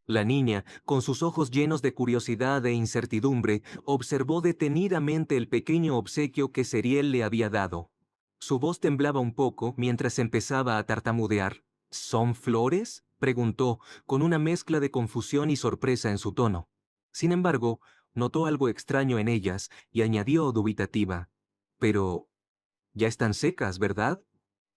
La niña, con sus ojos llenos de curiosidad e incertidumbre, observó detenidamente el pequeño obsequio que Seriel le había dado. Su voz temblaba un poco mientras empezaba a tartamudear. ¿Son flores?, preguntó, con una mezcla de confusión y sorpresa en su tono. Sin embargo, notó algo extraño en ellas y añadió dubitativa. Pero, ya están secas, ¿verdad?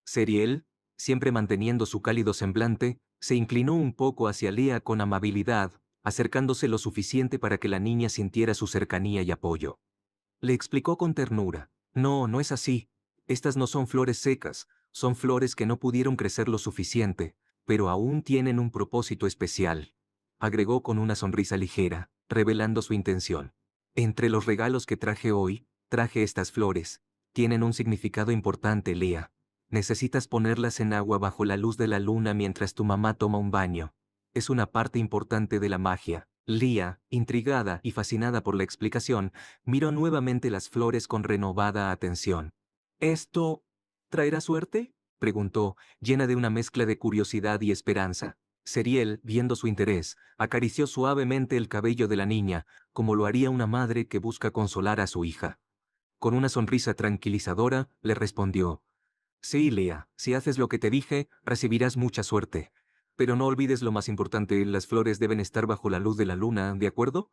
Seriel, siempre manteniendo su cálido semblante, se inclinó un poco hacia Lea con amabilidad, acercándose lo suficiente para que la niña sintiera su cercanía y apoyo. Le explicó con ternura. No, no es así. Estas no son flores secas, son flores que no pudieron crecer lo suficiente, pero aún tienen un propósito especial. Agregó con una sonrisa ligera, revelando su intención. Entre los regalos que traje hoy, traje estas flores. Tienen un significado importante, Lea. Necesitas ponerlas en agua bajo la luz de la luna mientras tu mamá toma un baño. Es una parte importante de la magia. Lea, intrigada y fascinada por la explicación, miró nuevamente las flores con renovada atención. ¿Esto traerá suerte?, preguntó, llena de una mezcla de curiosidad y esperanza. Seriel, viendo su interés, acarició suavemente el cabello de la niña, como lo haría una madre que busca consolar a su hija. Con una sonrisa tranquilizadora, le respondió: Sí, Lea, si haces lo que te dije, recibirás mucha suerte. Pero no olvides lo más importante, las flores deben estar bajo la luz de la luna, ¿de acuerdo?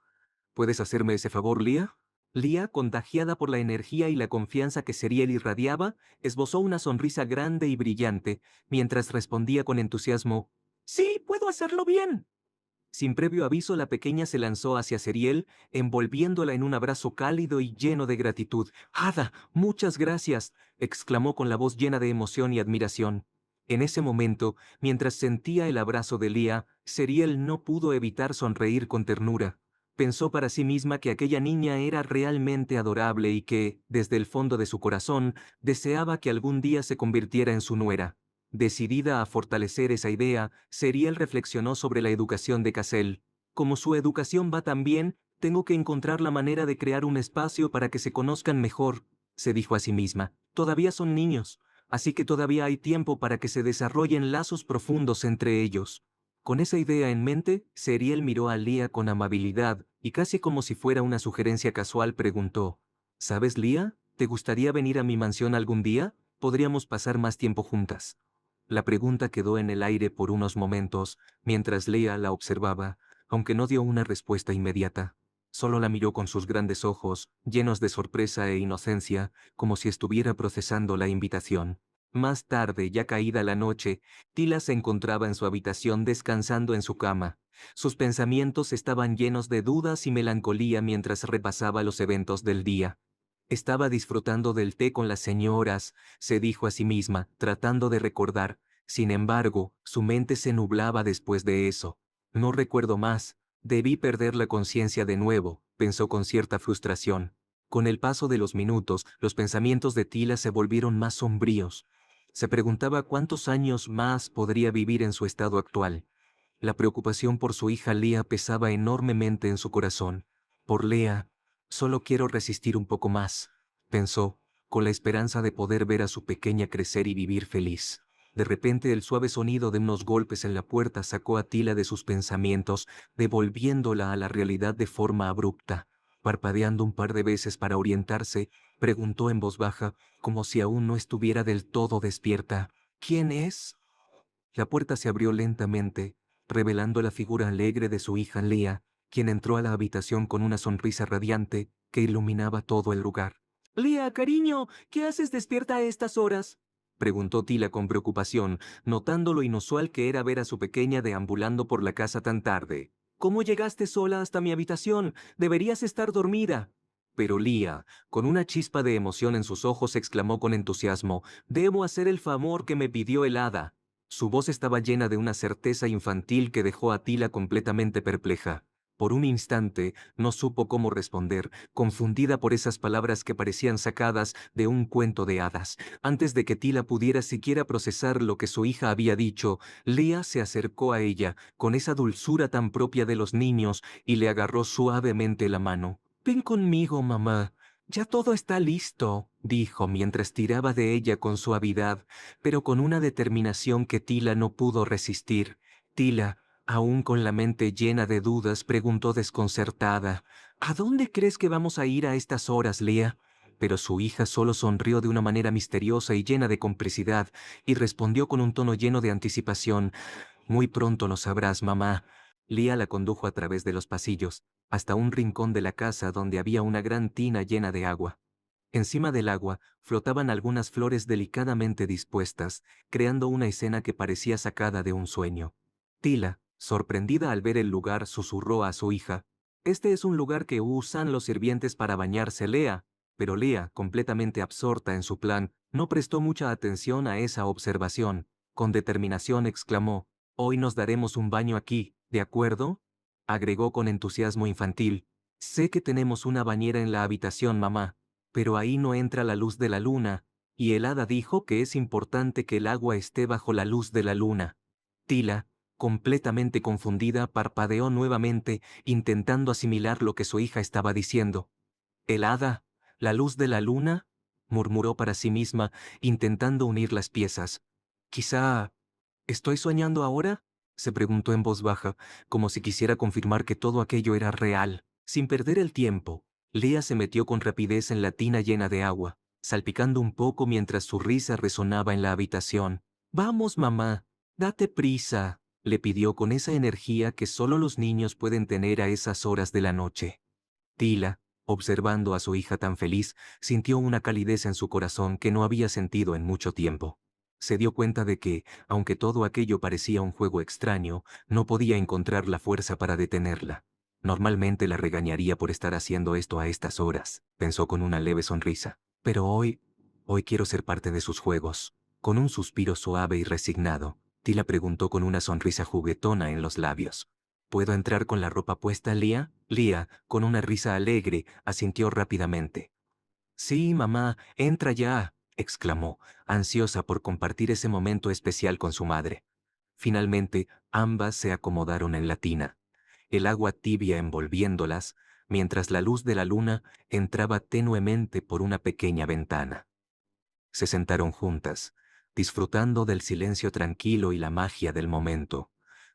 ¿Puedes hacerme ese favor, Lea? Lea, contagiada por la energía y la confianza que Seriel irradiaba, esbozó una sonrisa grande y brillante, mientras respondía con entusiasmo: Sí, puedo hacerlo bien. Sin previo aviso, la pequeña se lanzó hacia Seriel, envolviéndola en un abrazo cálido y lleno de gratitud. «Hada, muchas gracias», exclamó con la voz llena de emoción y admiración. En ese momento, mientras sentía el abrazo de Lea, Seriel no pudo evitar sonreír con ternura. Pensó para sí misma que aquella niña era realmente adorable y que, desde el fondo de su corazón, deseaba que algún día se convirtiera en su nuera. Decidida a fortalecer esa idea, Seriel reflexionó sobre la educación de Cassel. Como su educación va tan bien, tengo que encontrar la manera de crear un espacio para que se conozcan mejor, se dijo a sí misma. Todavía son niños, así que todavía hay tiempo para que se desarrollen lazos profundos entre ellos. Con esa idea en mente, Seriel miró a Lea con amabilidad y casi como si fuera una sugerencia casual preguntó: ¿Sabes, Lea? ¿Te gustaría venir a mi mansión algún día? Podríamos pasar más tiempo juntas. La pregunta quedó en el aire por unos momentos, mientras Lea la observaba, aunque no dio una respuesta inmediata. Solo la miró con sus grandes ojos, llenos de sorpresa e inocencia, como si estuviera procesando la invitación. Más tarde, ya caída la noche, Tila se encontraba en su habitación descansando en su cama. Sus pensamientos estaban llenos de dudas y melancolía mientras repasaba los eventos del día. Estaba disfrutando del té con las señoras, se dijo a sí misma, tratando de recordar. Sin embargo, su mente se nublaba después de eso. No recuerdo más. Debí perder la conciencia de nuevo, pensó con cierta frustración. Con el paso de los minutos, los pensamientos de Tila se volvieron más sombríos. Se preguntaba cuántos años más podría vivir en su estado actual. La preocupación por su hija Lea pesaba enormemente en su corazón. Por Lea, solo quiero resistir un poco más, pensó, con la esperanza de poder ver a su pequeña crecer y vivir feliz. De repente el suave sonido de unos golpes en la puerta sacó a Tila de sus pensamientos, devolviéndola a la realidad de forma abrupta. Parpadeando un par de veces para orientarse, preguntó en voz baja, como si aún no estuviera del todo despierta: ¿Quién es? La puerta se abrió lentamente, revelando la figura alegre de su hija Lea, quien entró a la habitación con una sonrisa radiante que iluminaba todo el lugar. «Lea, cariño, ¿qué haces despierta a estas horas?», preguntó Tila con preocupación, notando lo inusual que era ver a su pequeña deambulando por la casa tan tarde. «¿Cómo llegaste sola hasta mi habitación? Deberías estar dormida». Pero Lea, con una chispa de emoción en sus ojos, exclamó con entusiasmo: «Debo hacer el favor que me pidió el hada». Su voz estaba llena de una certeza infantil que dejó a Tila completamente perpleja. Por un instante, no supo cómo responder, confundida por esas palabras que parecían sacadas de un cuento de hadas. Antes de que Tila pudiera siquiera procesar lo que su hija había dicho, Lea se acercó a ella, con esa dulzura tan propia de los niños, y le agarró suavemente la mano. «Ven conmigo, mamá. Ya todo está listo», dijo mientras tiraba de ella con suavidad, pero con una determinación que Tila no pudo resistir. «Tila, Aún con la mente llena de dudas, preguntó desconcertada, ¿A dónde crees que vamos a ir a estas horas, Lea? Pero su hija solo sonrió de una manera misteriosa y llena de complicidad, y respondió con un tono lleno de anticipación, Muy pronto lo sabrás, mamá. Lea la condujo a través de los pasillos, hasta un rincón de la casa donde había una gran tina llena de agua. Encima del agua flotaban algunas flores delicadamente dispuestas, creando una escena que parecía sacada de un sueño. Tila, sorprendida al ver el lugar, susurró a su hija, «Este es un lugar que usan los sirvientes para bañarse, Lea». Pero Lea, completamente absorta en su plan, no prestó mucha atención a esa observación. Con determinación exclamó, «Hoy nos daremos un baño aquí, ¿de acuerdo?», agregó con entusiasmo infantil. «Sé que tenemos una bañera en la habitación, mamá, pero ahí no entra la luz de la luna, y el hada dijo que es importante que el agua esté bajo la luz de la luna». Tila, completamente confundida, parpadeó nuevamente, intentando asimilar lo que su hija estaba diciendo. «¿El hada? ¿La luz de la luna?», murmuró para sí misma, intentando unir las piezas. «Quizá... ¿estoy soñando ahora?», se preguntó en voz baja, como si quisiera confirmar que todo aquello era real. Sin perder el tiempo, Lea se metió con rapidez en la tina llena de agua, salpicando un poco mientras su risa resonaba en la habitación. «Vamos, mamá, date prisa», le pidió con esa energía que solo los niños pueden tener a esas horas de la noche. Tila, observando a su hija tan feliz, sintió una calidez en su corazón que no había sentido en mucho tiempo. Se dio cuenta de que, aunque todo aquello parecía un juego extraño, no podía encontrar la fuerza para detenerla. Normalmente la regañaría por estar haciendo esto a estas horas, pensó con una leve sonrisa. Pero hoy quiero ser parte de sus juegos. Con un suspiro suave y resignado, Tila preguntó con una sonrisa juguetona en los labios, ¿Puedo entrar con la ropa puesta, Lea? Lea, con una risa alegre, asintió rápidamente. «Sí, mamá, entra ya», exclamó, ansiosa por compartir ese momento especial con su madre. Finalmente, ambas se acomodaron en la tina, el agua tibia envolviéndolas, mientras la luz de la luna entraba tenuemente por una pequeña ventana. Se sentaron juntas, disfrutando del silencio tranquilo y la magia del momento,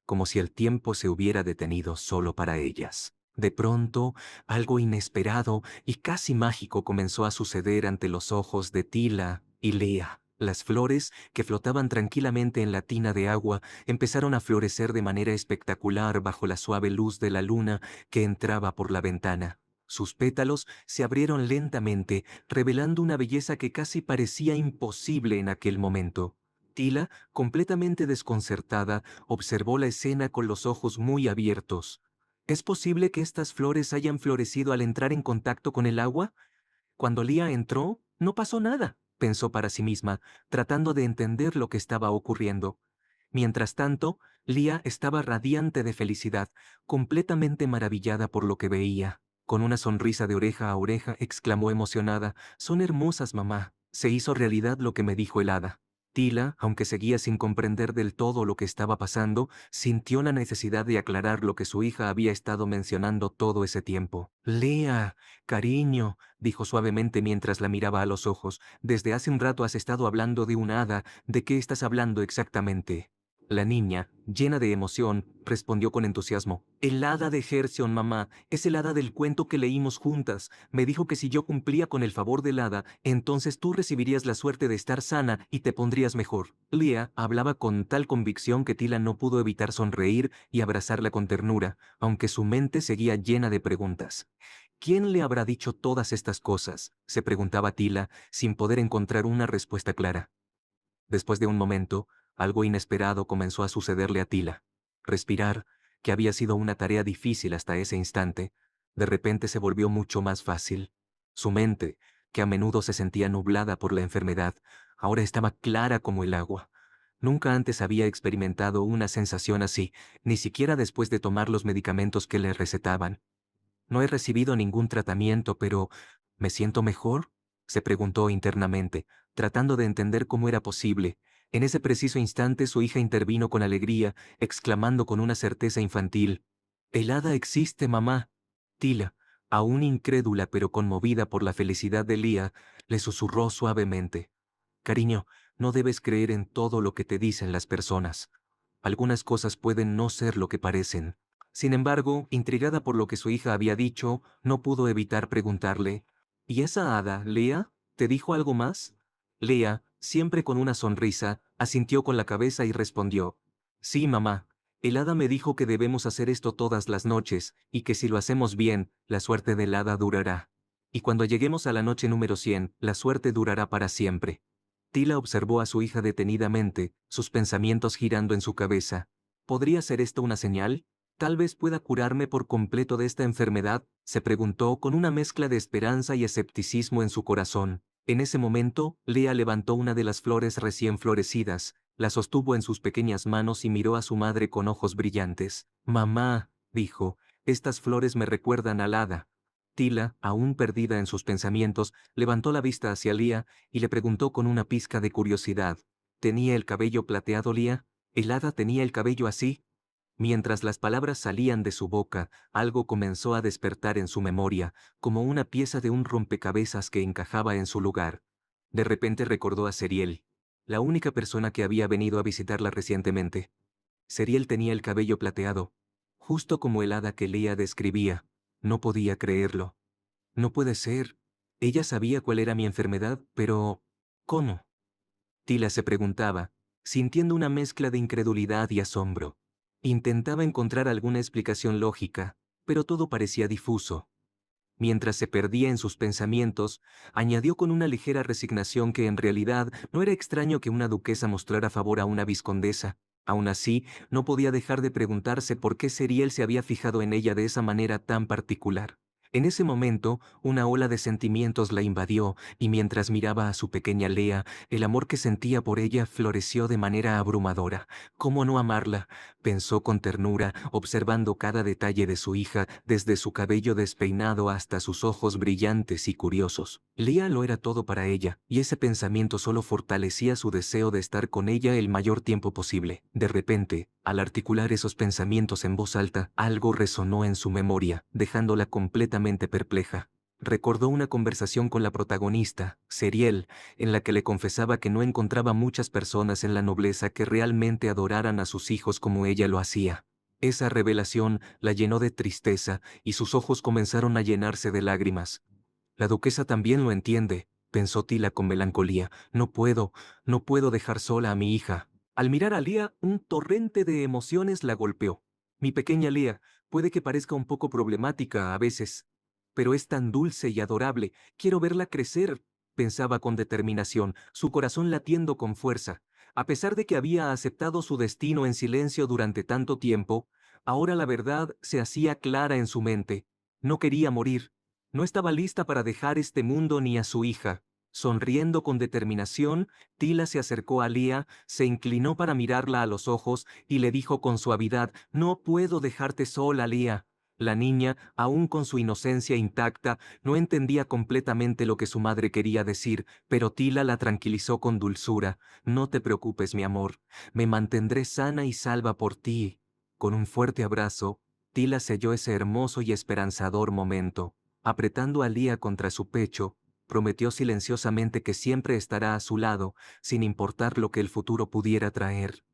como si el tiempo se hubiera detenido solo para ellas. De pronto, algo inesperado y casi mágico comenzó a suceder ante los ojos de Tila y Lea. Las flores, que flotaban tranquilamente en la tina de agua, empezaron a florecer de manera espectacular bajo la suave luz de la luna que entraba por la ventana. Sus pétalos se abrieron lentamente, revelando una belleza que casi parecía imposible en aquel momento. Tila, completamente desconcertada, observó la escena con los ojos muy abiertos. ¿Es posible que estas flores hayan florecido al entrar en contacto con el agua? Cuando Lía entró, no pasó nada, pensó para sí misma, tratando de entender lo que estaba ocurriendo. Mientras tanto, Lía estaba radiante de felicidad, completamente maravillada por lo que veía. Con una sonrisa de oreja a oreja, exclamó emocionada, «Son hermosas, mamá». Se hizo realidad lo que me dijo el hada. Tila, aunque seguía sin comprender del todo lo que estaba pasando, sintió la necesidad de aclarar lo que su hija había estado mencionando todo ese tiempo. «Lea, cariño», dijo suavemente mientras la miraba a los ojos, «desde hace un rato has estado hablando de un hada. ¿De qué estás hablando exactamente?». La niña, llena de emoción, respondió con entusiasmo, «El hada de Herción, mamá, es el hada del cuento que leímos juntas. Me dijo que si yo cumplía con el favor del hada, entonces tú recibirías la suerte de estar sana y te pondrías mejor». Lía hablaba con tal convicción que Tila no pudo evitar sonreír y abrazarla con ternura, aunque su mente seguía llena de preguntas. «¿Quién le habrá dicho todas estas cosas?», se preguntaba Tila, sin poder encontrar una respuesta clara. Después de un momento, algo inesperado comenzó a sucederle a Tila. Respirar, que había sido una tarea difícil hasta ese instante, de repente se volvió mucho más fácil. Su mente, que a menudo se sentía nublada por la enfermedad, ahora estaba clara como el agua. Nunca antes había experimentado una sensación así, ni siquiera después de tomar los medicamentos que le recetaban. «No he recibido ningún tratamiento, pero ¿me siento mejor?», se preguntó internamente, tratando de entender cómo era posible. En ese preciso instante su hija intervino con alegría, exclamando con una certeza infantil, «El hada existe, mamá». Tila, aún incrédula pero conmovida por la felicidad de Lía, le susurró suavemente, «Cariño, no debes creer en todo lo que te dicen las personas. Algunas cosas pueden no ser lo que parecen. Sin embargo, intrigada por lo que su hija había dicho, no pudo evitar preguntarle, ¿y esa hada, Leah, te dijo algo más? Leah, siempre con una sonrisa, asintió con la cabeza y respondió, sí, mamá. El hada me dijo que debemos hacer esto todas las noches, y que si lo hacemos bien, la suerte del hada durará. Y cuando lleguemos a la noche número 100, la suerte durará para siempre. Tila observó a su hija detenidamente, sus pensamientos girando en su cabeza. ¿Podría ser esto una señal? ¿Tal vez pueda curarme por completo de esta enfermedad?, se preguntó con una mezcla de esperanza y escepticismo en su corazón. En ese momento, Leah levantó una de las flores recién florecidas, la sostuvo en sus pequeñas manos y miró a su madre con ojos brillantes. Mamá, dijo, estas flores me recuerdan al hada. Tila, aún perdida en sus pensamientos, levantó la vista hacia Leah y le preguntó con una pizca de curiosidad. ¿Tenía el cabello plateado, Leah? ¿El hada tenía el cabello así? Mientras las palabras salían de su boca, algo comenzó a despertar en su memoria, como una pieza de un rompecabezas que encajaba en su lugar. De repente recordó a Seriel, la única persona que había venido a visitarla recientemente. Seriel tenía el cabello plateado, justo como el hada que Leah describía. No podía creerlo. No puede ser. Ella sabía cuál era mi enfermedad, pero ¿cómo? Tila se preguntaba, sintiendo una mezcla de incredulidad y asombro. Intentaba encontrar alguna explicación lógica, pero todo parecía difuso. Mientras se perdía en sus pensamientos, añadió con una ligera resignación que en realidad no era extraño que una duquesa mostrara favor a una vizcondesa. Aún así, no podía dejar de preguntarse por qué Seriel se había fijado en ella de esa manera tan particular. En ese momento, una ola de sentimientos la invadió, y mientras miraba a su pequeña Leah, el amor que sentía por ella floreció de manera abrumadora. ¿Cómo no amarla?, pensó con ternura, observando cada detalle de su hija, desde su cabello despeinado hasta sus ojos brillantes y curiosos. Leah lo era todo para ella, y ese pensamiento solo fortalecía su deseo de estar con ella el mayor tiempo posible. De repente, al articular esos pensamientos en voz alta, algo resonó en su memoria, dejándola completamente perpleja. Recordó una conversación con la protagonista, Seriel, en la que le confesaba que no encontraba muchas personas en la nobleza que realmente adoraran a sus hijos como ella lo hacía. Esa revelación la llenó de tristeza y sus ojos comenzaron a llenarse de lágrimas. La duquesa también lo entiende, pensó Tila con melancolía. No puedo dejar sola a mi hija. Al mirar a Leah, un torrente de emociones la golpeó. Mi pequeña Leah, puede que parezca un poco problemática a veces, pero es tan dulce y adorable. Quiero verla crecer, pensaba con determinación, su corazón latiendo con fuerza. A pesar de que había aceptado su destino en silencio durante tanto tiempo, ahora la verdad se hacía clara en su mente. No quería morir. No estaba lista para dejar este mundo ni a su hija. Sonriendo con determinación, Tila se acercó a Leah, se inclinó para mirarla a los ojos y le dijo con suavidad, «No puedo dejarte sola, Leah». La niña, aún con su inocencia intacta, no entendía completamente lo que su madre quería decir, pero Tila la tranquilizó con dulzura. «No te preocupes, mi amor. Me mantendré sana y salva por ti». Con un fuerte abrazo, Tila selló ese hermoso y esperanzador momento. Apretando a Leah contra su pecho, prometió silenciosamente que siempre estará a su lado, sin importar lo que el futuro pudiera traer.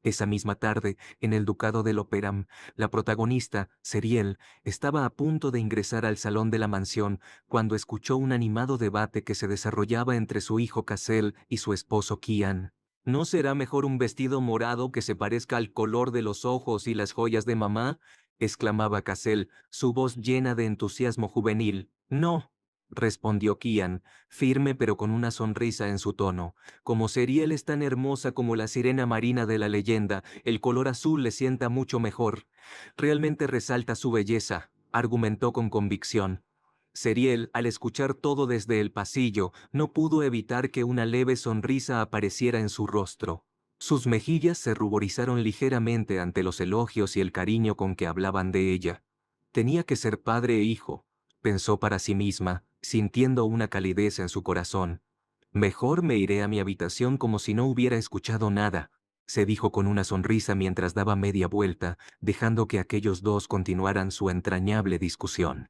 Esa misma tarde, en el ducado de Loperam, la protagonista, Seriel, estaba a punto de ingresar al salón de la mansión cuando escuchó un animado debate que se desarrollaba entre su hijo Cassel y su esposo Kian. ¿No será mejor un vestido morado que se parezca al color de los ojos y las joyas de mamá?, exclamaba Cassel, su voz llena de entusiasmo juvenil. No, respondió Kian, firme pero con una sonrisa en su tono. Como Seriel es tan hermosa como la sirena marina de la leyenda, el color azul le sienta mucho mejor. Realmente resalta su belleza, argumentó con convicción. Seriel, al escuchar todo desde el pasillo, no pudo evitar que una leve sonrisa apareciera en su rostro. Sus mejillas se ruborizaron ligeramente ante los elogios y el cariño con que hablaban de ella. Tenía que ser padre e hijo, pensó para sí misma, sintiendo una calidez en su corazón. Mejor me iré a mi habitación como si no hubiera escuchado nada, se dijo con una sonrisa mientras daba media vuelta, dejando que aquellos dos continuaran su entrañable discusión.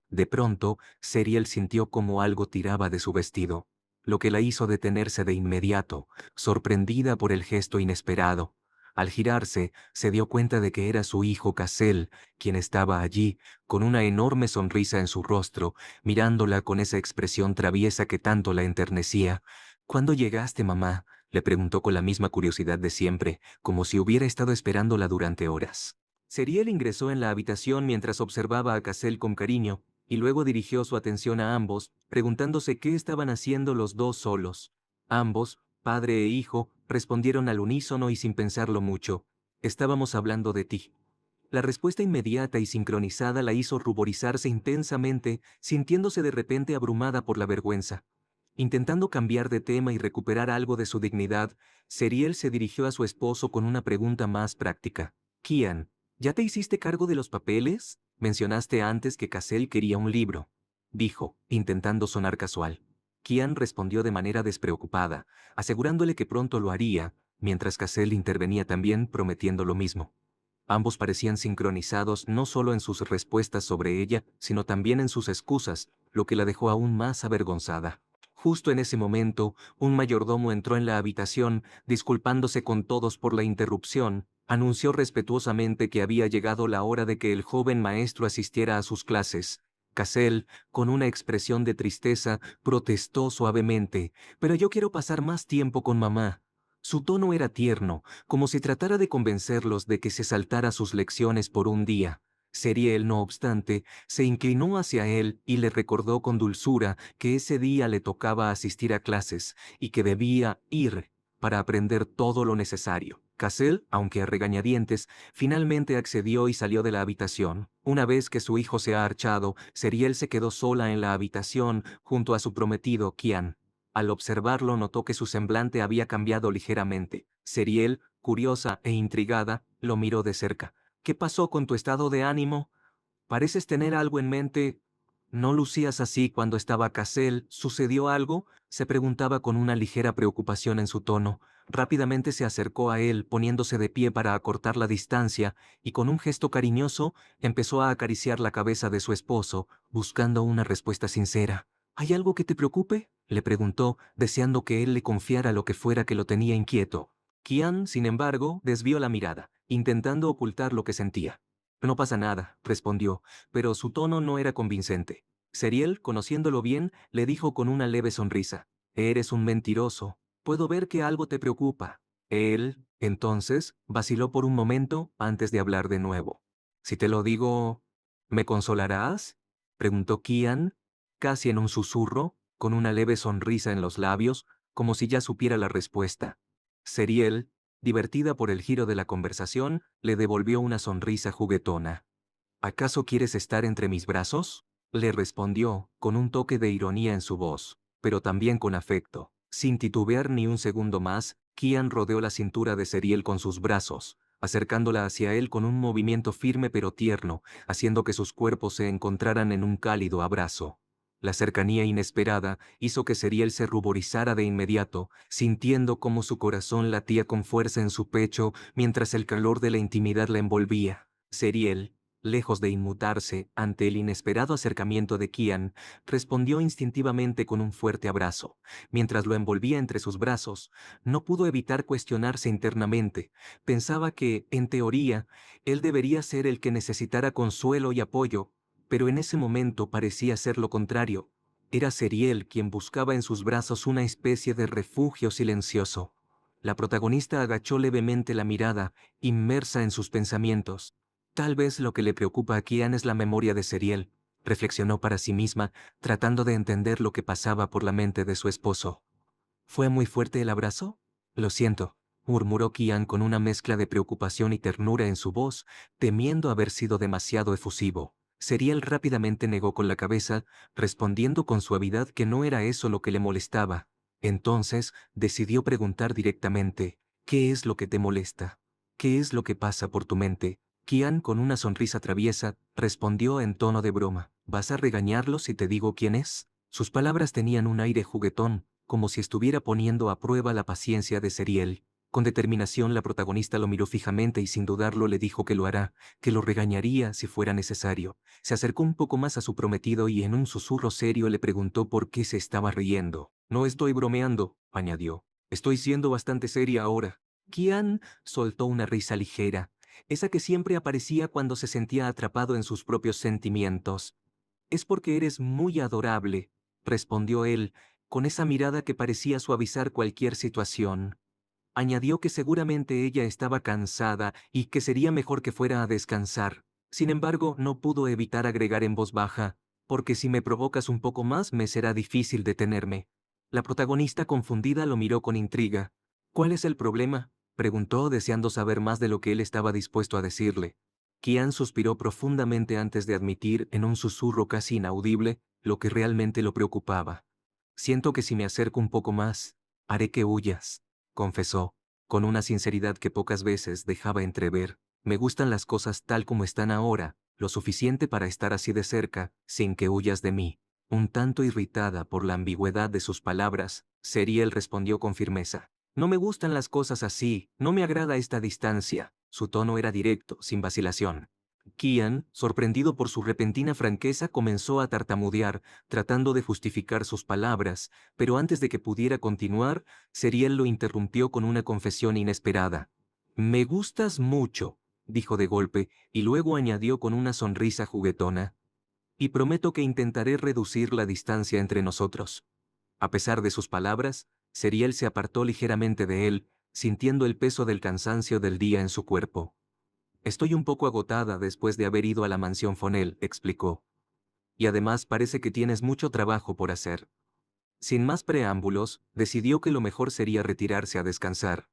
De pronto, Seriel sintió como algo tiraba de su vestido, lo que la hizo detenerse de inmediato, sorprendida por el gesto inesperado. Al girarse, se dio cuenta de que era su hijo Cassel, quien estaba allí, con una enorme sonrisa en su rostro, mirándola con esa expresión traviesa que tanto la enternecía. «¿Cuándo llegaste, mamá?», le preguntó con la misma curiosidad de siempre, como si hubiera estado esperándola durante horas. Seriel ingresó en la habitación mientras observaba a Cassel con cariño, y luego dirigió su atención a ambos, preguntándose qué estaban haciendo los dos solos. Ambos, padre e hijo, respondieron al unísono y sin pensarlo mucho: «Estábamos hablando de ti». La respuesta inmediata y sincronizada la hizo ruborizarse intensamente, sintiéndose de repente abrumada por la vergüenza. Intentando cambiar de tema y recuperar algo de su dignidad, Seriel se dirigió a su esposo con una pregunta más práctica. «Kian, ¿ya te hiciste cargo de los papeles? Mencionaste antes que Cassel quería un libro», dijo, intentando sonar casual. Kian respondió de manera despreocupada, asegurándole que pronto lo haría, mientras Cassel intervenía también prometiendo lo mismo. Ambos parecían sincronizados no solo en sus respuestas sobre ella, sino también en sus excusas, lo que la dejó aún más avergonzada. Justo en ese momento, un mayordomo entró en la habitación, disculpándose con todos por la interrupción. Anunció respetuosamente que había llegado la hora de que el joven maestro asistiera a sus clases. Cassel, con una expresión de tristeza, protestó suavemente: «Pero yo quiero pasar más tiempo con mamá». Su tono era tierno, como si tratara de convencerlos de que se saltara sus lecciones por un día. Seriel, no obstante, se inclinó hacia él y le recordó con dulzura que ese día le tocaba asistir a clases y que debía ir para aprender todo lo necesario. Cassel, aunque a regañadientes, finalmente accedió y salió de la habitación. Una vez que su hijo se ha archado, Seriel se quedó sola en la habitación junto a su prometido Kian. Al observarlo notó que su semblante había cambiado ligeramente. Seriel, curiosa e intrigada, lo miró de cerca. «¿Qué pasó con tu estado de ánimo? Pareces tener algo en mente». «No lucías así cuando estaba Cassel. ¿Sucedió algo?», se preguntaba con una ligera preocupación en su tono. Rápidamente se acercó a él, poniéndose de pie para acortar la distancia, y con un gesto cariñoso empezó a acariciar la cabeza de su esposo, buscando una respuesta sincera. «¿Hay algo que te preocupe?», le preguntó, deseando que él le confiara lo que fuera que lo tenía inquieto. Kian, sin embargo, desvió la mirada, intentando ocultar lo que sentía. «No pasa nada», respondió, pero su tono no era convincente. Seriel, conociéndolo bien, le dijo con una leve sonrisa: «Eres un mentiroso. Puedo ver que algo te preocupa». Él, entonces, vaciló por un momento antes de hablar de nuevo. «Si te lo digo, ¿me consolarás?», preguntó Kian, casi en un susurro, con una leve sonrisa en los labios, como si ya supiera la respuesta. Seriel, divertida por el giro de la conversación, le devolvió una sonrisa juguetona. «¿Acaso quieres estar entre mis brazos?», le respondió, con un toque de ironía en su voz, pero también con afecto. Sin titubear ni un segundo más, Kian rodeó la cintura de Seriel con sus brazos, acercándola hacia él con un movimiento firme pero tierno, haciendo que sus cuerpos se encontraran en un cálido abrazo. La cercanía inesperada hizo que Seriel se ruborizara de inmediato, sintiendo cómo su corazón latía con fuerza en su pecho mientras el calor de la intimidad la envolvía. Seriel, lejos de inmutarse ante el inesperado acercamiento de Kian, respondió instintivamente con un fuerte abrazo. Mientras lo envolvía entre sus brazos, no pudo evitar cuestionarse internamente. Pensaba que, en teoría, él debería ser el que necesitara consuelo y apoyo, pero en ese momento parecía ser lo contrario. Era Seriel quien buscaba en sus brazos una especie de refugio silencioso. La protagonista agachó levemente la mirada, inmersa en sus pensamientos. «Tal vez lo que le preocupa a Kian es la memoria de Seriel», reflexionó para sí misma, tratando de entender lo que pasaba por la mente de su esposo. «¿Fue muy fuerte el abrazo?». «Lo siento», murmuró Kian con una mezcla de preocupación y ternura en su voz, temiendo haber sido demasiado efusivo. Seriel rápidamente negó con la cabeza, respondiendo con suavidad que no era eso lo que le molestaba. Entonces decidió preguntar directamente: «¿Qué es lo que te molesta? ¿Qué es lo que pasa por tu mente?». Kian, con una sonrisa traviesa, respondió en tono de broma: «¿Vas a regañarlo si te digo quién es?». Sus palabras tenían un aire juguetón, como si estuviera poniendo a prueba la paciencia de Seriel. Con determinación la protagonista lo miró fijamente y sin dudarlo le dijo que lo hará, que lo regañaría si fuera necesario. Se acercó un poco más a su prometido y en un susurro serio le preguntó por qué se estaba riendo. «No estoy bromeando», añadió. «Estoy siendo bastante seria ahora». Kian soltó una risa ligera, esa que siempre aparecía cuando se sentía atrapado en sus propios sentimientos. «Es porque eres muy adorable», respondió él, con esa mirada que parecía suavizar cualquier situación. Añadió que seguramente ella estaba cansada y que sería mejor que fuera a descansar. Sin embargo, no pudo evitar agregar en voz baja, «porque si me provocas un poco más me será difícil detenerme». La protagonista confundida lo miró con intriga. «¿Cuál es el problema?», preguntó, deseando saber más de lo que él estaba dispuesto a decirle. Kian suspiró profundamente antes de admitir, en un susurro casi inaudible, lo que realmente lo preocupaba. «Siento que si me acerco un poco más, haré que huyas», confesó, con una sinceridad que pocas veces dejaba entrever. «Me gustan las cosas tal como están ahora, lo suficiente para estar así de cerca, sin que huyas de mí». Un tanto irritada por la ambigüedad de sus palabras, Seriel respondió con firmeza. «No me gustan las cosas así, no me agrada esta distancia». Su tono era directo, sin vacilación. Kian, sorprendido por su repentina franqueza, comenzó a tartamudear, tratando de justificar sus palabras, pero antes de que pudiera continuar, Seriel lo interrumpió con una confesión inesperada. «Me gustas mucho», dijo de golpe, y luego añadió con una sonrisa juguetona. «Y prometo que intentaré reducir la distancia entre nosotros». A pesar de sus palabras, Seriel se apartó ligeramente de él, sintiendo el peso del cansancio del día en su cuerpo. «Estoy un poco agotada después de haber ido a la mansión Fonel», explicó. «Y además parece que tienes mucho trabajo por hacer». Sin más preámbulos, decidió que lo mejor sería retirarse a descansar.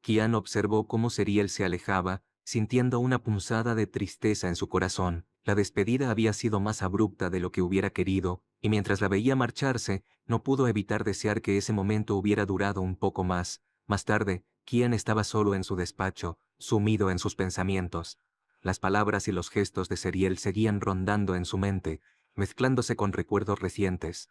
Kian observó cómo Seriel se alejaba, sintiendo una punzada de tristeza en su corazón. La despedida había sido más abrupta de lo que hubiera querido, y mientras la veía marcharse, no pudo evitar desear que ese momento hubiera durado un poco más. Más tarde, Kian estaba solo en su despacho, sumido en sus pensamientos. Las palabras y los gestos de Seriel seguían rondando en su mente, mezclándose con recuerdos recientes.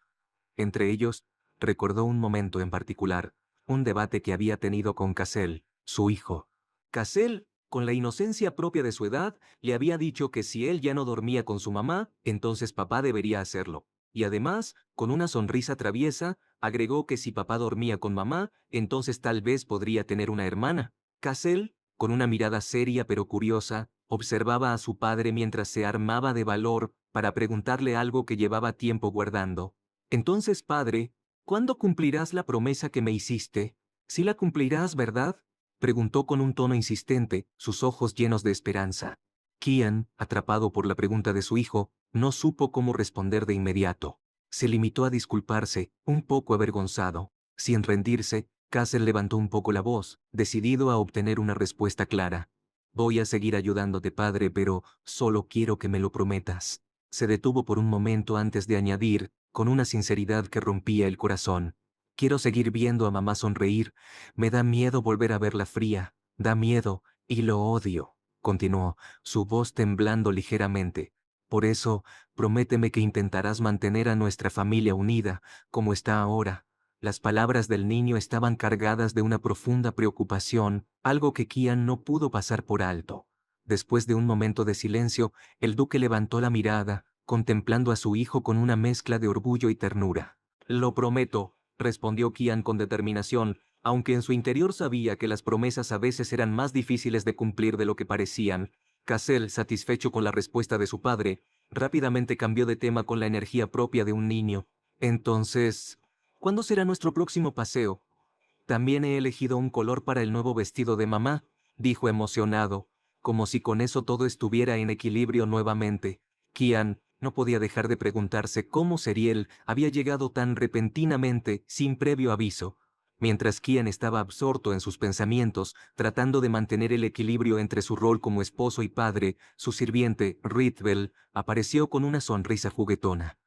Entre ellos, recordó un momento en particular, un debate que había tenido con Cassel, su hijo. Cassel, con la inocencia propia de su edad, le había dicho que si él ya no dormía con su mamá, entonces papá debería hacerlo. Y además, con una sonrisa traviesa, agregó que si papá dormía con mamá, entonces tal vez podría tener una hermana. Cassel, con una mirada seria pero curiosa, observaba a su padre mientras se armaba de valor para preguntarle algo que llevaba tiempo guardando. «Entonces, padre, ¿cuándo cumplirás la promesa que me hiciste? Sí la cumplirás, ¿verdad?», preguntó con un tono insistente, sus ojos llenos de esperanza. Kian, atrapado por la pregunta de su hijo, no supo cómo responder de inmediato. Se limitó a disculparse, un poco avergonzado. Sin rendirse, Cassel levantó un poco la voz, decidido a obtener una respuesta clara. «Voy a seguir ayudándote, padre, pero solo quiero que me lo prometas». Se detuvo por un momento antes de añadir, con una sinceridad que rompía el corazón: «Quiero seguir viendo a mamá sonreír. Me da miedo volver a verla fría. Da miedo, y lo odio», continuó, su voz temblando ligeramente. «Por eso, prométeme que intentarás mantener a nuestra familia unida, como está ahora». Las palabras del niño estaban cargadas de una profunda preocupación, algo que Kian no pudo pasar por alto. Después de un momento de silencio, el duque levantó la mirada, contemplando a su hijo con una mezcla de orgullo y ternura. «Lo prometo», respondió Kian con determinación, aunque en su interior sabía que las promesas a veces eran más difíciles de cumplir de lo que parecían. Cassel, satisfecho con la respuesta de su padre, rápidamente cambió de tema con la energía propia de un niño. «Entonces, ¿cuándo será nuestro próximo paseo?» «También he elegido un color para el nuevo vestido de mamá», dijo emocionado, como si con eso todo estuviera en equilibrio nuevamente. Kian no podía dejar de preguntarse cómo Seriel había llegado tan repentinamente, sin previo aviso. Mientras Kian estaba absorto en sus pensamientos, tratando de mantener el equilibrio entre su rol como esposo y padre, su sirviente, Rithvel, apareció con una sonrisa juguetona.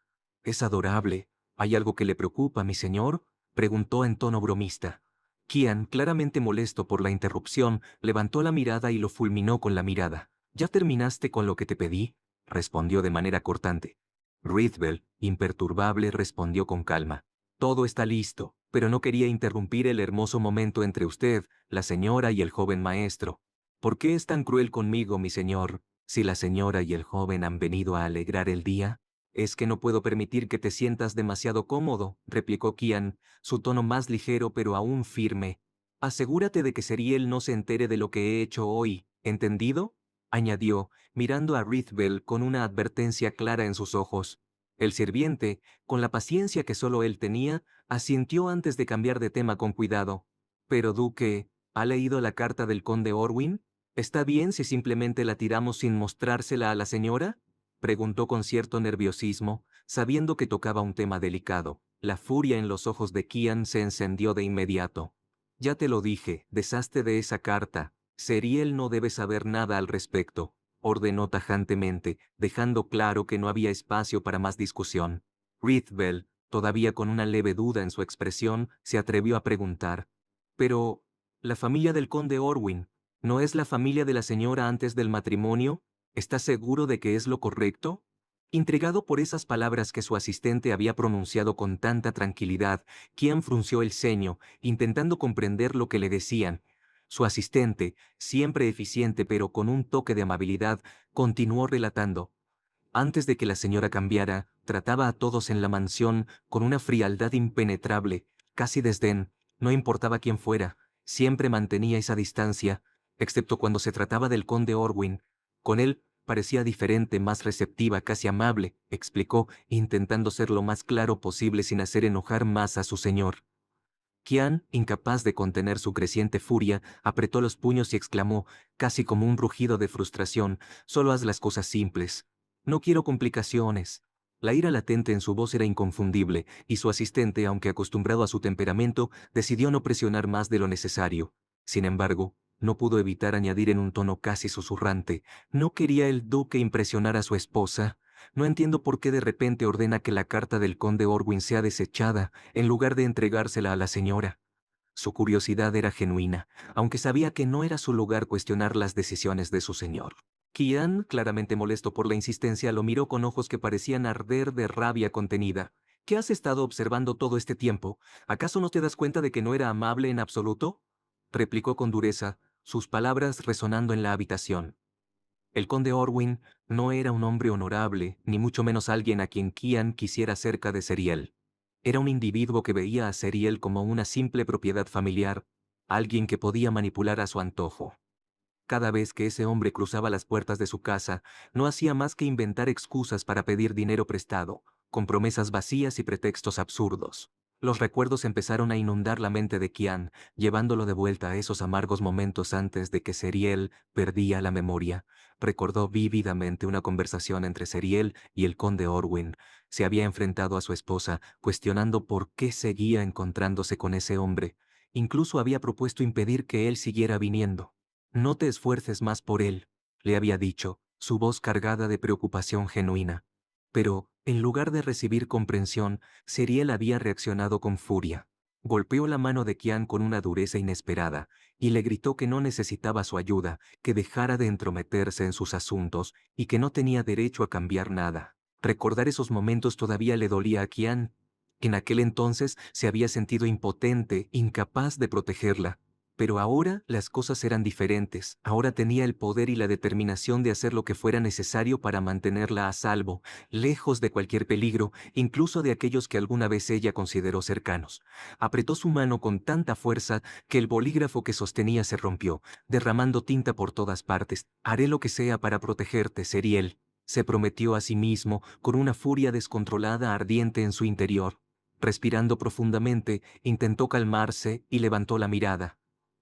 «Es adorable. ¿Hay algo que le preocupa, mi señor?», preguntó en tono bromista. Kian, claramente molesto por la interrupción, levantó la mirada y lo fulminó con la mirada. «¿Ya terminaste con lo que te pedí?», respondió de manera cortante. Rithvel, imperturbable, respondió con calma: «Todo está listo, pero no quería interrumpir el hermoso momento entre usted, la señora y el joven maestro». «¿Por qué es tan cruel conmigo, mi señor, si la señora y el joven han venido a alegrar el día?» «Es que no puedo permitir que te sientas demasiado cómodo», replicó Kian, su tono más ligero pero aún firme. Asegúrate de que Seriel no se entere de lo que he hecho hoy, ¿entendido? Añadió, mirando a Ruthvel con una advertencia clara en sus ojos. El sirviente, con la paciencia que solo él tenía, asintió antes de cambiar de tema con cuidado. Pero Duque, ¿ha leído la carta del conde Orwin? ¿Está bien si simplemente la tiramos sin mostrársela a la señora? Preguntó con cierto nerviosismo, sabiendo que tocaba un tema delicado. La furia en los ojos de Kian se encendió de inmediato. Ya te lo dije, deshazte de esa carta. Seriel no debe saber nada al respecto, ordenó tajantemente, dejando claro que no había espacio para más discusión. Ruthvel, todavía con una leve duda en su expresión, se atrevió a preguntar. Pero, ¿la familia del conde Orwin no es la familia de la señora antes del matrimonio? ¿Estás seguro de que es lo correcto? Intrigado por esas palabras que su asistente había pronunciado con tanta tranquilidad, Kian frunció el ceño, intentando comprender lo que le decían. Su asistente, siempre eficiente pero con un toque de amabilidad, continuó relatando. Antes de que la señora cambiara, trataba a todos en la mansión con una frialdad impenetrable, casi desdén, no importaba quién fuera, siempre mantenía esa distancia, excepto cuando se trataba del conde Orwin. Con él parecía diferente, más receptiva, casi amable, explicó, intentando ser lo más claro posible sin hacer enojar más a su señor. Kian, incapaz de contener su creciente furia, apretó los puños y exclamó, casi como un rugido de frustración, solo haz las cosas simples. No quiero complicaciones. La ira latente en su voz era inconfundible, y su asistente, aunque acostumbrado a su temperamento, decidió no presionar más de lo necesario. Sin embargo, no pudo evitar añadir en un tono casi susurrante, ¿no quería el duque impresionar a su esposa? No entiendo por qué de repente ordena que la carta del conde Orwin sea desechada, en lugar de entregársela a la señora. Su curiosidad era genuina, aunque sabía que no era su lugar cuestionar las decisiones de su señor. Kian, claramente molesto por la insistencia, lo miró con ojos que parecían arder de rabia contenida. ¿Qué has estado observando todo este tiempo? ¿Acaso no te das cuenta de que no era amable en absoluto? Replicó con dureza, sus palabras resonando en la habitación. El conde Orwin no era un hombre honorable, ni mucho menos alguien a quien Kian quisiera cerca de Seriel. Era un individuo que veía a Seriel como una simple propiedad familiar, alguien que podía manipular a su antojo. Cada vez que ese hombre cruzaba las puertas de su casa, no hacía más que inventar excusas para pedir dinero prestado, con promesas vacías y pretextos absurdos. Los recuerdos empezaron a inundar la mente de Kian, llevándolo de vuelta a esos amargos momentos antes de que Seriel perdía la memoria. Recordó vívidamente una conversación entre Seriel y el conde Orwin. Se había enfrentado a su esposa, cuestionando por qué seguía encontrándose con ese hombre. Incluso había propuesto impedir que él siguiera viniendo. No te esfuerces más por él, le había dicho, su voz cargada de preocupación genuina. Pero, en lugar de recibir comprensión, Seriel había reaccionado con furia. Golpeó la mano de Kian con una dureza inesperada, y le gritó que no necesitaba su ayuda, que dejara de entrometerse en sus asuntos, y que no tenía derecho a cambiar nada. Recordar esos momentos todavía le dolía a Kian. En aquel entonces se había sentido impotente, incapaz de protegerla. Pero ahora las cosas eran diferentes, ahora tenía el poder y la determinación de hacer lo que fuera necesario para mantenerla a salvo, lejos de cualquier peligro, incluso de aquellos que alguna vez ella consideró cercanos. Apretó su mano con tanta fuerza que el bolígrafo que sostenía se rompió, derramando tinta por todas partes. Haré lo que sea para protegerte, Seriel, se prometió a sí mismo con una furia descontrolada ardiente en su interior. Respirando profundamente, intentó calmarse y levantó la mirada.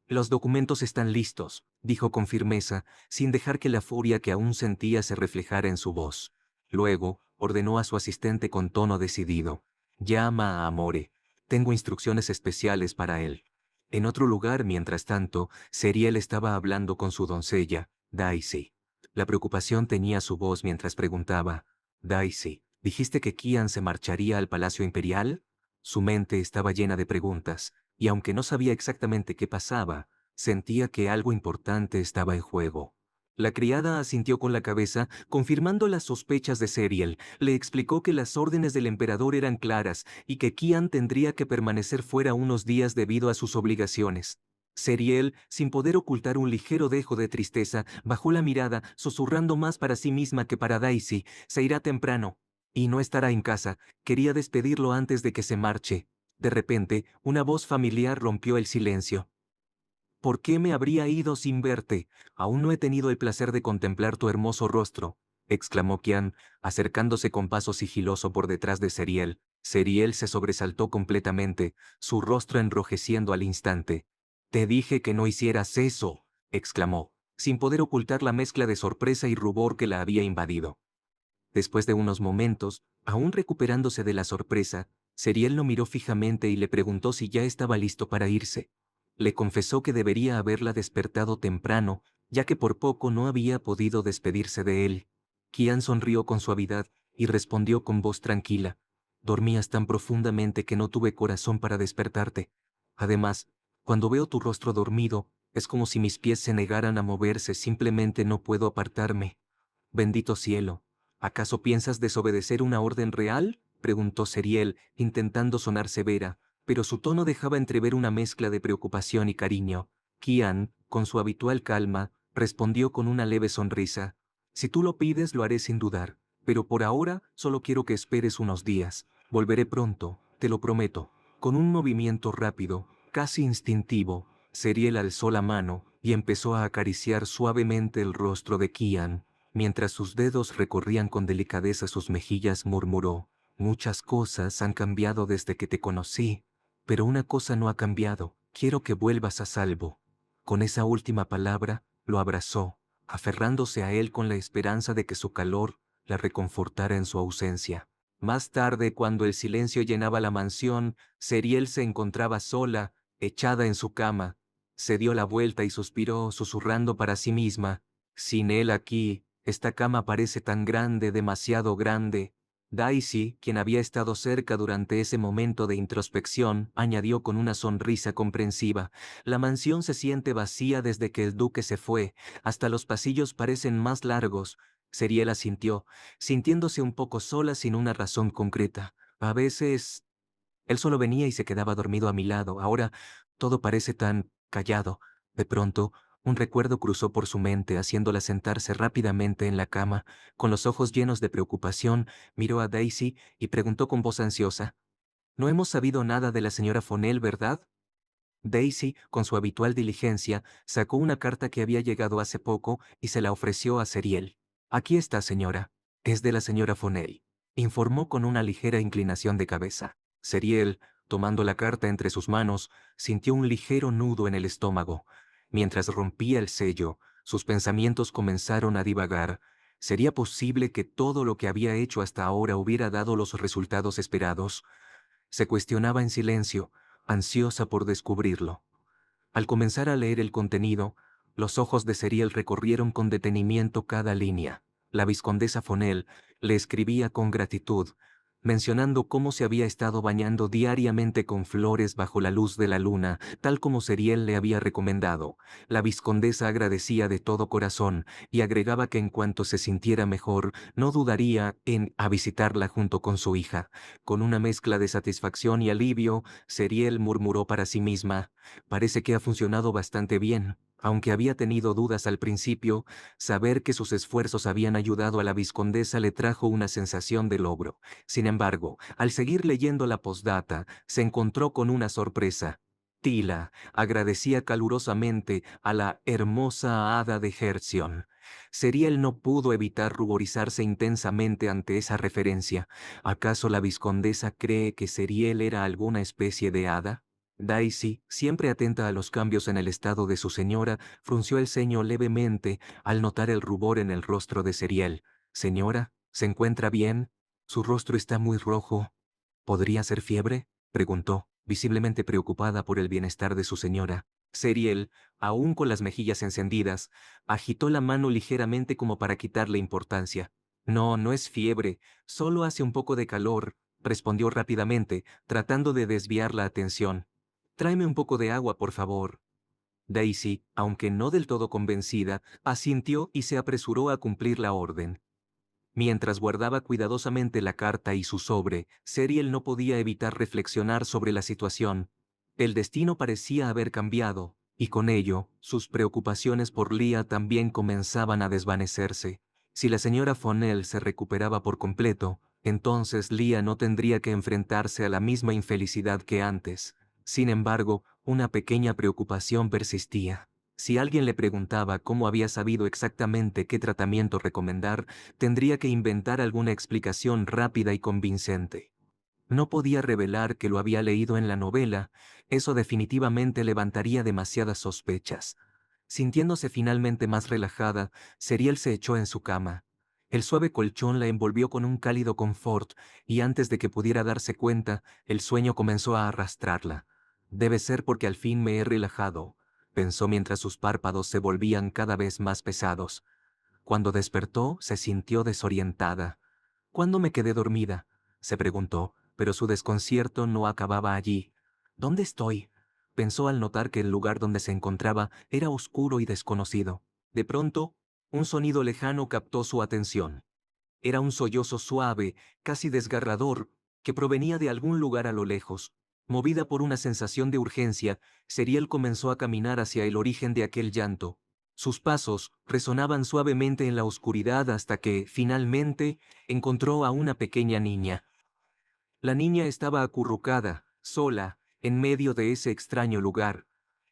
Los documentos están listos, dijo con firmeza, sin dejar que la furia que aún sentía se reflejara en su voz. Luego, ordenó a su asistente con tono decidido. Llama a Amore. Tengo instrucciones especiales para él. En otro lugar, mientras tanto, Seriel estaba hablando con su doncella, Daisy. La preocupación tenía su voz mientras preguntaba, Daisy, ¿dijiste que Kian se marcharía al Palacio Imperial? Su mente estaba llena de preguntas, y aunque no sabía exactamente qué pasaba, sentía que algo importante estaba en juego. La criada asintió con la cabeza, confirmando las sospechas de Seriel. Le explicó que las órdenes del emperador eran claras y que Kian tendría que permanecer fuera unos días debido a sus obligaciones. Seriel, sin poder ocultar un ligero dejo de tristeza, bajó la mirada, susurrando más para sí misma que para Daisy. Se irá temprano. Y no estará en casa. Quería despedirlo antes de que se marche. De repente, una voz familiar rompió el silencio. ¿Por qué me habría ido sin verte? Aún no he tenido el placer de contemplar tu hermoso rostro, exclamó Qian, acercándose con paso sigiloso por detrás de Seriel. Seriel se sobresaltó completamente, su rostro enrojeciendo al instante. Te dije que no hicieras eso, exclamó, sin poder ocultar la mezcla de sorpresa y rubor que la había invadido. Después de unos momentos, aún recuperándose de la sorpresa, Seriel lo miró fijamente y le preguntó si ya estaba listo para irse. Le confesó que debería haberla despertado temprano, ya que por poco no había podido despedirse de él. Qian sonrió con suavidad y respondió con voz tranquila. Dormías tan profundamente que no tuve corazón para despertarte. Además, cuando veo tu rostro dormido, es como si mis pies se negaran a moverse, simplemente no puedo apartarme. Bendito cielo. ¿Acaso piensas desobedecer una orden real? Preguntó Seriel, intentando sonar severa, pero su tono dejaba entrever una mezcla de preocupación y cariño. Qian, con su habitual calma, respondió con una leve sonrisa. Si tú lo pides, lo haré sin dudar, pero por ahora solo quiero que esperes unos días. Volveré pronto, te lo prometo. Con un movimiento rápido, casi instintivo, Seriel alzó la mano y empezó a acariciar suavemente el rostro de Qian. Mientras sus dedos recorrían con delicadeza sus mejillas, murmuró, muchas cosas han cambiado desde que te conocí, pero una cosa no ha cambiado, quiero que vuelvas a salvo. Con esa última palabra, lo abrazó, aferrándose a él con la esperanza de que su calor la reconfortara en su ausencia. Más tarde, cuando el silencio llenaba la mansión, Seriel se encontraba sola, echada en su cama. Se dio la vuelta y suspiró, susurrando para sí misma, sin él aquí, esta cama parece tan grande, demasiado grande. Daisy, quien había estado cerca durante ese momento de introspección, añadió con una sonrisa comprensiva, la mansión se siente vacía desde que el duque se fue, hasta los pasillos parecen más largos. Seriel asintió, sintiéndose un poco sola sin una razón concreta. A veces, él solo venía y se quedaba dormido a mi lado. Ahora todo parece tan callado. De pronto, un recuerdo cruzó por su mente, haciéndola sentarse rápidamente en la cama. Con los ojos llenos de preocupación, miró a Daisy y preguntó con voz ansiosa, «No hemos sabido nada de la señora Fonel, ¿verdad?» Daisy, con su habitual diligencia, sacó una carta que había llegado hace poco y se la ofreció a Seriel. «Aquí está, señora. Es de la señora Fonel», informó con una ligera inclinación de cabeza. Seriel, tomando la carta entre sus manos, sintió un ligero nudo en el estómago. Mientras rompía el sello, sus pensamientos comenzaron a divagar. ¿Sería posible que todo lo que había hecho hasta ahora hubiera dado los resultados esperados? Se cuestionaba en silencio, ansiosa por descubrirlo. Al comenzar a leer el contenido, los ojos de Seriel recorrieron con detenimiento cada línea. La vizcondesa Fonel le escribía con gratitud, mencionando cómo se había estado bañando diariamente con flores bajo la luz de la luna, tal como Seriel le había recomendado. La vizcondesa agradecía de todo corazón y agregaba que en cuanto se sintiera mejor, no dudaría en a visitarla junto con su hija. Con una mezcla de satisfacción y alivio, Seriel murmuró para sí misma, «Parece que ha funcionado bastante bien». Aunque había tenido dudas al principio, saber que sus esfuerzos habían ayudado a la vizcondesa le trajo una sensación de logro. Sin embargo, al seguir leyendo la postdata, se encontró con una sorpresa. Tila agradecía calurosamente a la hermosa hada de Herción. Seriel no pudo evitar ruborizarse intensamente ante esa referencia. ¿Acaso la vizcondesa cree que Seriel era alguna especie de hada? Daisy, siempre atenta a los cambios en el estado de su señora, frunció el ceño levemente al notar el rubor en el rostro de Seriel. «Señora, ¿se encuentra bien? Su rostro está muy rojo». «¿Podría ser fiebre?», preguntó, visiblemente preocupada por el bienestar de su señora. Seriel, aún con las mejillas encendidas, agitó la mano ligeramente como para quitarle importancia. «No, no es fiebre, solo hace un poco de calor», respondió rápidamente, tratando de desviar la atención. «Tráeme un poco de agua, por favor». Daisy, aunque no del todo convencida, asintió y se apresuró a cumplir la orden. Mientras guardaba cuidadosamente la carta y su sobre, Seriel no podía evitar reflexionar sobre la situación. El destino parecía haber cambiado, y con ello, sus preocupaciones por Lia también comenzaban a desvanecerse. Si la señora Fonel se recuperaba por completo, entonces Lia no tendría que enfrentarse a la misma infelicidad que antes. Sin embargo, una pequeña preocupación persistía. Si alguien le preguntaba cómo había sabido exactamente qué tratamiento recomendar, tendría que inventar alguna explicación rápida y convincente. No podía revelar que lo había leído en la novela, eso definitivamente levantaría demasiadas sospechas. Sintiéndose finalmente más relajada, Ceriel se echó en su cama. El suave colchón la envolvió con un cálido confort, y antes de que pudiera darse cuenta, el sueño comenzó a arrastrarla. Debe ser porque al fin me he relajado, pensó mientras sus párpados se volvían cada vez más pesados. Cuando despertó, se sintió desorientada. ¿Cuándo me quedé dormida?, se preguntó, pero su desconcierto no acababa allí. ¿Dónde estoy?, pensó al notar que el lugar donde se encontraba era oscuro y desconocido. De pronto, un sonido lejano captó su atención. Era un sollozo suave, casi desgarrador, que provenía de algún lugar a lo lejos. Movida por una sensación de urgencia, Ceriel comenzó a caminar hacia el origen de aquel llanto. Sus pasos resonaban suavemente en la oscuridad hasta que, finalmente, encontró a una pequeña niña. La niña estaba acurrucada, sola, en medio de ese extraño lugar.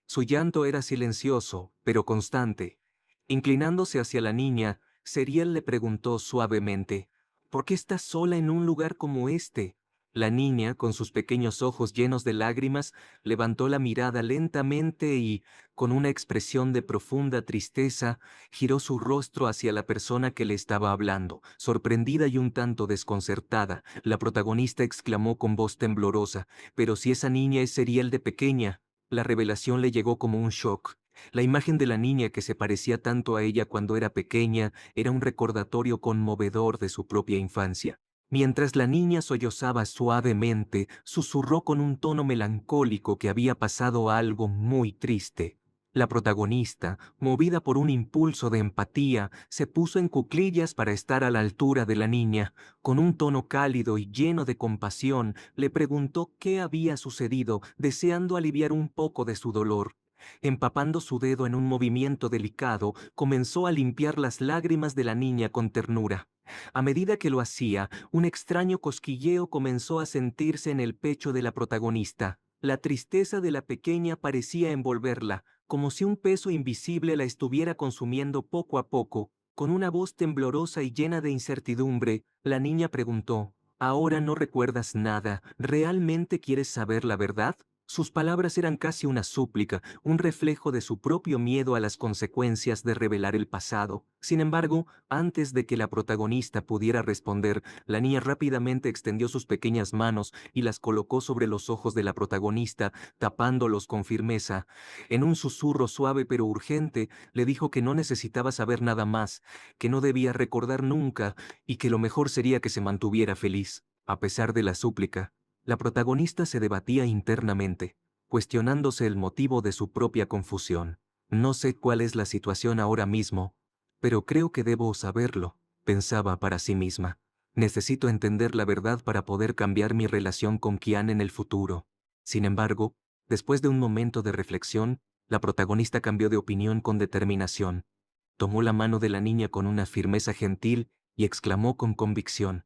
Su llanto era silencioso, pero constante. Inclinándose hacia la niña, Ceriel le preguntó suavemente, ¿por qué estás sola en un lugar como este? La niña, con sus pequeños ojos llenos de lágrimas, levantó la mirada lentamente y, con una expresión de profunda tristeza, giró su rostro hacia la persona que le estaba hablando. Sorprendida y un tanto desconcertada, la protagonista exclamó con voz temblorosa, «Pero si esa niña es Ceriel de pequeña». La revelación le llegó como un shock. La imagen de la niña que se parecía tanto a ella cuando era pequeña era un recordatorio conmovedor de su propia infancia. Mientras la niña sollozaba suavemente, susurró con un tono melancólico que había pasado algo muy triste. La protagonista, movida por un impulso de empatía, se puso en cuclillas para estar a la altura de la niña. Con un tono cálido y lleno de compasión, le preguntó qué había sucedido, deseando aliviar un poco de su dolor. Empapando su dedo en un movimiento delicado, comenzó a limpiar las lágrimas de la niña con ternura. A medida que lo hacía, un extraño cosquilleo comenzó a sentirse en el pecho de la protagonista. La tristeza de la pequeña parecía envolverla, como si un peso invisible la estuviera consumiendo poco a poco. Con una voz temblorosa y llena de incertidumbre, la niña preguntó, «¿Ahora no recuerdas nada? ¿Realmente quieres saber la verdad?». Sus palabras eran casi una súplica, un reflejo de su propio miedo a las consecuencias de revelar el pasado. Sin embargo, antes de que la protagonista pudiera responder, la niña rápidamente extendió sus pequeñas manos y las colocó sobre los ojos de la protagonista, tapándolos con firmeza. En un susurro suave pero urgente, le dijo que no necesitaba saber nada más, que no debía recordar nunca y que lo mejor sería que se mantuviera feliz. A pesar de la súplica, la protagonista se debatía internamente, cuestionándose el motivo de su propia confusión. «No sé cuál es la situación ahora mismo, pero creo que debo saberlo», pensaba para sí misma. «Necesito entender la verdad para poder cambiar mi relación con Kian en el futuro». Sin embargo, después de un momento de reflexión, la protagonista cambió de opinión con determinación. Tomó la mano de la niña con una firmeza gentil y exclamó con convicción,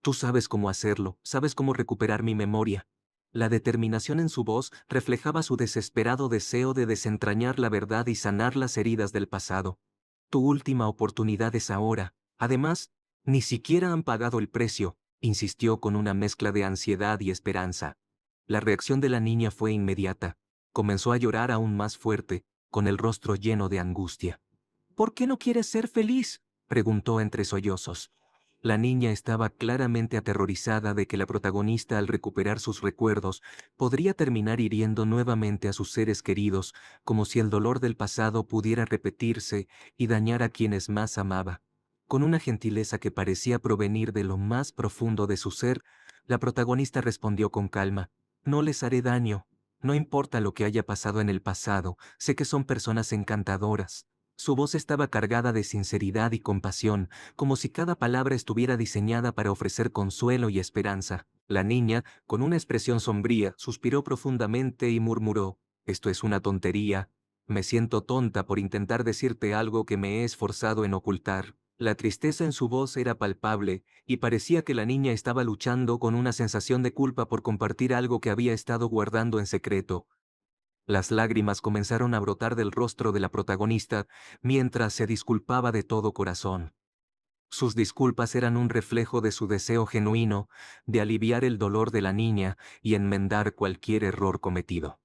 «Tú sabes cómo hacerlo, sabes cómo recuperar mi memoria». La determinación en su voz reflejaba su desesperado deseo de desentrañar la verdad y sanar las heridas del pasado. «Tu última oportunidad es ahora. Además, ni siquiera han pagado el precio», insistió con una mezcla de ansiedad y esperanza. La reacción de la niña fue inmediata. Comenzó a llorar aún más fuerte, con el rostro lleno de angustia. «¿Por qué no quieres ser feliz?», preguntó entre sollozos. La niña estaba claramente aterrorizada de que la protagonista, al recuperar sus recuerdos, podría terminar hiriendo nuevamente a sus seres queridos, como si el dolor del pasado pudiera repetirse y dañar a quienes más amaba. Con una gentileza que parecía provenir de lo más profundo de su ser, la protagonista respondió con calma, «No les haré daño. No importa lo que haya pasado en el pasado, sé que son personas encantadoras». Su voz estaba cargada de sinceridad y compasión, como si cada palabra estuviera diseñada para ofrecer consuelo y esperanza. La niña, con una expresión sombría, suspiró profundamente y murmuró, «Esto es una tontería. Me siento tonta por intentar decirte algo que me he esforzado en ocultar». La tristeza en su voz era palpable, y parecía que la niña estaba luchando con una sensación de culpa por compartir algo que había estado guardando en secreto. Las lágrimas comenzaron a brotar del rostro de la protagonista mientras se disculpaba de todo corazón. Sus disculpas eran un reflejo de su deseo genuino de aliviar el dolor de la niña y enmendar cualquier error cometido.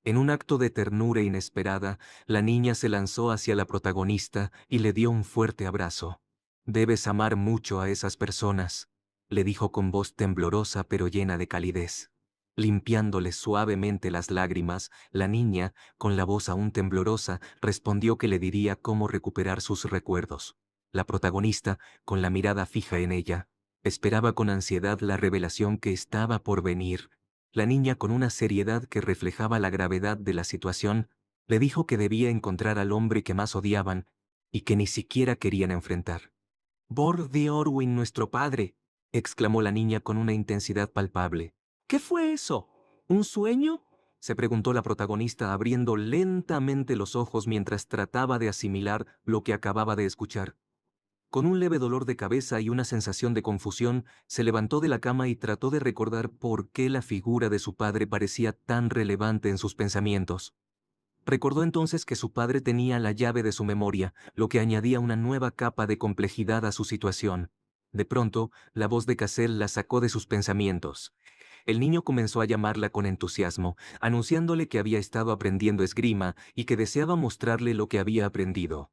En un acto de ternura inesperada, la niña se lanzó hacia la protagonista y le dio un fuerte abrazo. «Debes amar mucho a esas personas», le dijo con voz temblorosa pero llena de calidez. Limpiándole suavemente las lágrimas, la niña, con la voz aún temblorosa, respondió que le diría cómo recuperar sus recuerdos. La protagonista, con la mirada fija en ella, esperaba con ansiedad la revelación que estaba por venir. La niña, con una seriedad que reflejaba la gravedad de la situación, le dijo que debía encontrar al hombre que más odiaban y que ni siquiera querían enfrentar. «Bor de Orwin, nuestro padre», exclamó la niña con una intensidad palpable. «¿Qué fue eso? ¿Un sueño?», se preguntó la protagonista abriendo lentamente los ojos mientras trataba de asimilar lo que acababa de escuchar. Con un leve dolor de cabeza y una sensación de confusión, se levantó de la cama y trató de recordar por qué la figura de su padre parecía tan relevante en sus pensamientos. Recordó entonces que su padre tenía la llave de su memoria, lo que añadía una nueva capa de complejidad a su situación. De pronto, la voz de Cassel la sacó de sus pensamientos. El niño comenzó a llamarla con entusiasmo, anunciándole que había estado aprendiendo esgrima y que deseaba mostrarle lo que había aprendido.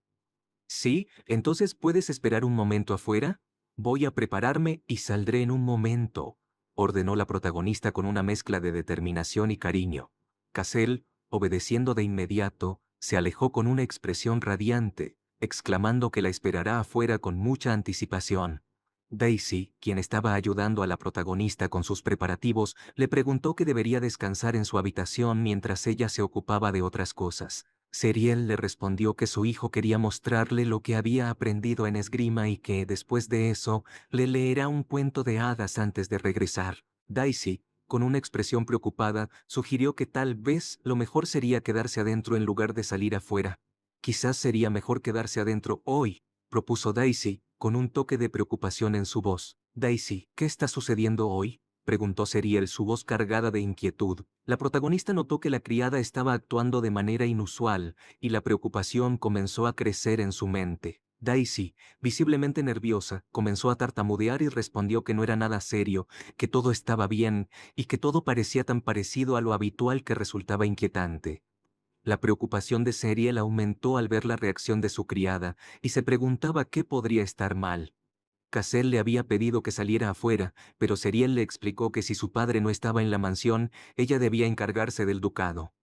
«Sí, entonces puedes esperar un momento afuera. Voy a prepararme y saldré en un momento», ordenó la protagonista con una mezcla de determinación y cariño. Cassel, obedeciendo de inmediato, se alejó con una expresión radiante, exclamando que la esperará afuera con mucha anticipación. Daisy, quien estaba ayudando a la protagonista con sus preparativos, le preguntó que debería descansar en su habitación mientras ella se ocupaba de otras cosas. Seriel le respondió que su hijo quería mostrarle lo que había aprendido en esgrima y que, después de eso, le leerá un cuento de hadas antes de regresar. Daisy, con una expresión preocupada, sugirió que tal vez lo mejor sería quedarse adentro en lugar de salir afuera. «Quizás sería mejor quedarse adentro hoy», propuso Daisy, con un toque de preocupación en su voz. «Daisy, ¿qué está sucediendo hoy?», preguntó Seriel, su voz cargada de inquietud. La protagonista notó que la criada estaba actuando de manera inusual, y la preocupación comenzó a crecer en su mente. Daisy, visiblemente nerviosa, comenzó a tartamudear y respondió que no era nada serio, que todo estaba bien, y que todo parecía tan parecido a lo habitual que resultaba inquietante. La preocupación de Seriel aumentó al ver la reacción de su criada, y se preguntaba qué podría estar mal. Cassel le había pedido que saliera afuera, pero Seriel le explicó que si su padre no estaba en la mansión, ella debía encargarse del ducado.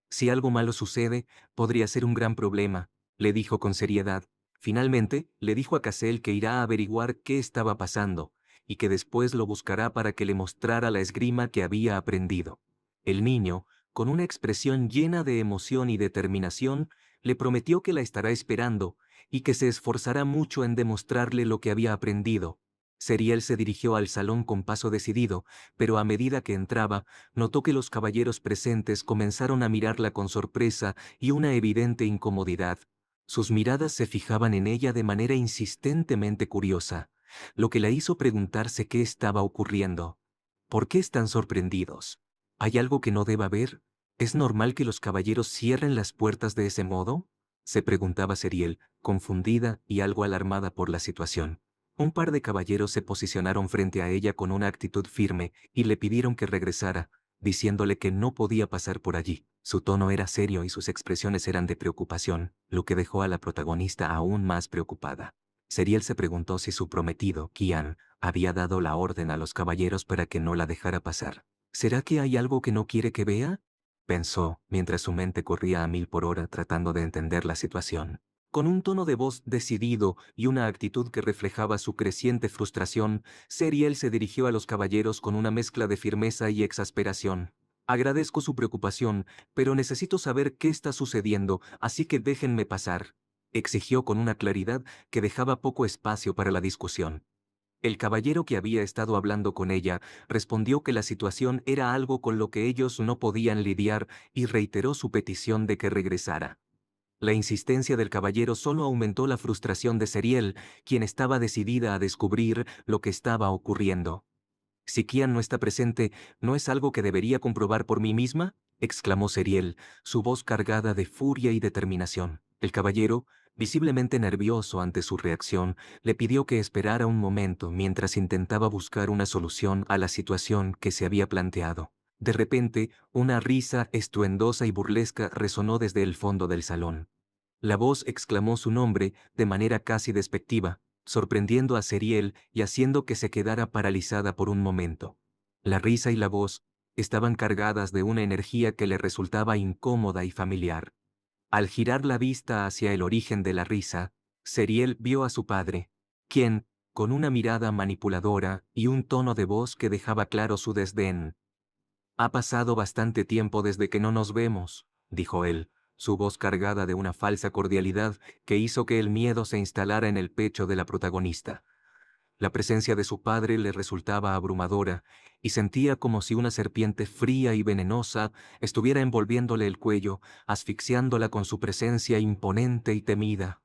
«Si algo malo sucede, podría ser un gran problema», le dijo con seriedad. Finalmente, le dijo a Cassel que irá a averiguar qué estaba pasando, y que después lo buscará para que le mostrara la esgrima que había aprendido. El niño, con una expresión llena de emoción y determinación, le prometió que la estará esperando, y que se esforzará mucho en demostrarle lo que había aprendido. Seriel se dirigió al salón con paso decidido, pero a medida que entraba, notó que los caballeros presentes comenzaron a mirarla con sorpresa y una evidente incomodidad. Sus miradas se fijaban en ella de manera insistentemente curiosa, lo que la hizo preguntarse qué estaba ocurriendo. «¿Por qué están sorprendidos? ¿Hay algo que no deba ver? ¿Es normal que los caballeros cierren las puertas de ese modo?», se preguntaba Seriel, confundida y algo alarmada por la situación. Un par de caballeros se posicionaron frente a ella con una actitud firme y le pidieron que regresara, diciéndole que no podía pasar por allí. Su tono era serio y sus expresiones eran de preocupación, lo que dejó a la protagonista aún más preocupada. Seriel se preguntó si su prometido, Kian, había dado la orden a los caballeros para que no la dejara pasar. «¿Será que hay algo que no quiere que vea?», pensó, mientras su mente corría a 1000 por hora tratando de entender la situación. Con un tono de voz decidido y una actitud que reflejaba su creciente frustración, Seriel se dirigió a los caballeros con una mezcla de firmeza y exasperación. «Agradezco su preocupación, pero necesito saber qué está sucediendo, así que déjenme pasar», exigió con una claridad que dejaba poco espacio para la discusión. El caballero que había estado hablando con ella respondió que la situación era algo con lo que ellos no podían lidiar y reiteró su petición de que regresara. La insistencia del caballero solo aumentó la frustración de Seriel, quien estaba decidida a descubrir lo que estaba ocurriendo. «Si Kian no está presente, ¿no es algo que debería comprobar por mí misma?», exclamó Seriel, su voz cargada de furia y determinación. El caballero, visiblemente nervioso ante su reacción, le pidió que esperara un momento mientras intentaba buscar una solución a la situación que se había planteado. De repente, una risa estruendosa y burlesca resonó desde el fondo del salón. La voz exclamó su nombre de manera casi despectiva, sorprendiendo a Seriel y haciendo que se quedara paralizada por un momento. La risa y la voz estaban cargadas de una energía que le resultaba incómoda y familiar. Al girar la vista hacia el origen de la risa, Seriel vio a su padre, quien, con una mirada manipuladora y un tono de voz que dejaba claro su desdén: «Ha pasado bastante tiempo desde que no nos vemos», dijo él, su voz cargada de una falsa cordialidad que hizo que el miedo se instalara en el pecho de la protagonista. La presencia de su padre le resultaba abrumadora, y sentía como si una serpiente fría y venenosa estuviera envolviéndole el cuello, asfixiándola con su presencia imponente y temida.